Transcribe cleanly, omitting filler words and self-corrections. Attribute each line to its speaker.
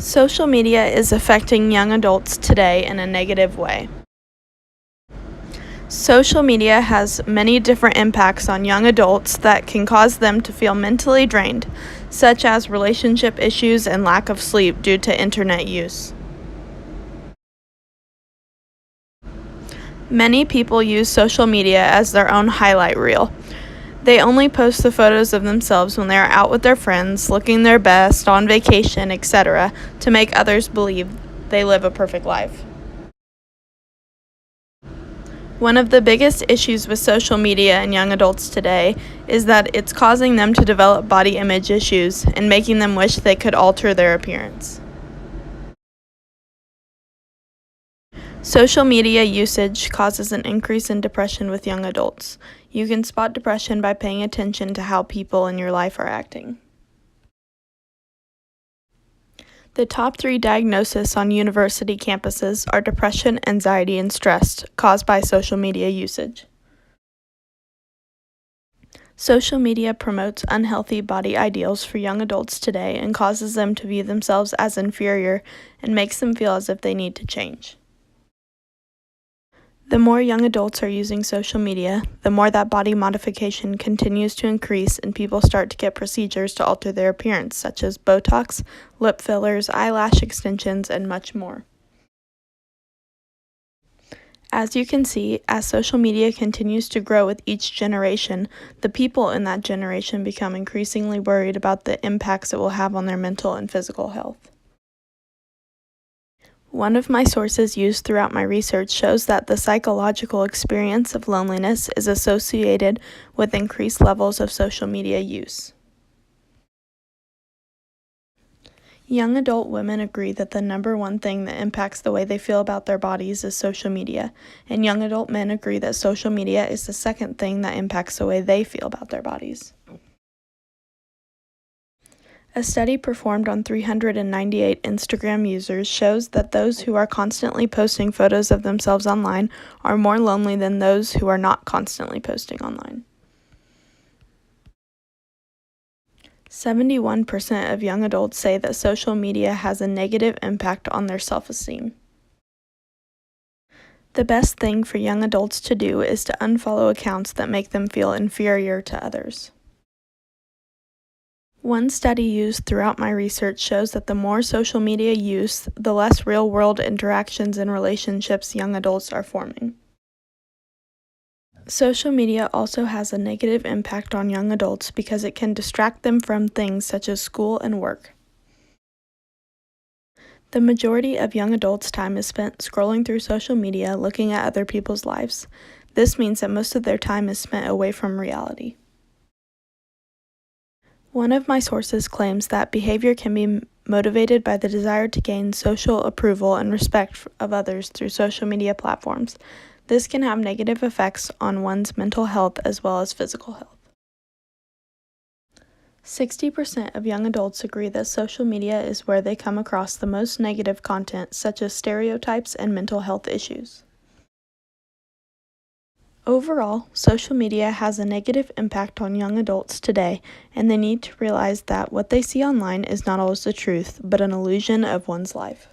Speaker 1: Social media is affecting young adults today in a negative way. Social media has many different impacts on young adults that can cause them to feel mentally drained, such as relationship issues and lack of sleep due to internet use. Many people use social media as their own highlight reel. They only post the photos of themselves when they are out with their friends, looking their best, on vacation, etc., to make others believe they live a perfect life. One of the biggest issues with social media and young adults today is that it's causing them to develop body image issues and making them wish they could alter their appearance. Social media usage causes an increase in depression with young adults. You can spot depression by paying attention to how people in your life are acting. The top 3 diagnoses on university campuses are depression, anxiety, and stress caused by social media usage. Social media promotes unhealthy body ideals for young adults today and causes them to view themselves as inferior and makes them feel as if they need to change. The more young adults are using social media, the more that body modification continues to increase and people start to get procedures to alter their appearance, such as Botox, lip fillers, eyelash extensions, and much more. As you can see, as social media continues to grow with each generation, the people in that generation become increasingly worried about the impacts it will have on their mental and physical health. One of my sources used throughout my research shows that the psychological experience of loneliness is associated with increased levels of social media use. Young adult women agree that the number one thing that impacts the way they feel about their bodies is social media, and young adult men agree that social media is the second thing that impacts the way they feel about their bodies. A study performed on 398 Instagram users shows that those who are constantly posting photos of themselves online are more lonely than those who are not constantly posting online. 71% of young adults say that social media has a negative impact on their self-esteem. The best thing for young adults to do is to unfollow accounts that make them feel inferior to others. One study used throughout my research shows that the more social media use, the less real-world interactions and relationships young adults are forming. Social media also has a negative impact on young adults because it can distract them from things such as school and work. The majority of young adults' time is spent scrolling through social media looking at other people's lives. This means that most of their time is spent away from reality. One of my sources claims that behavior can be motivated by the desire to gain social approval and respect of others through social media platforms. This can have negative effects on one's mental health as well as physical health. 60% of young adults agree that social media is where they come across the most negative content, such as stereotypes and mental health issues. Overall, social media has a negative impact on young adults today, and they need to realize that what they see online is not always the truth, but an illusion of one's life.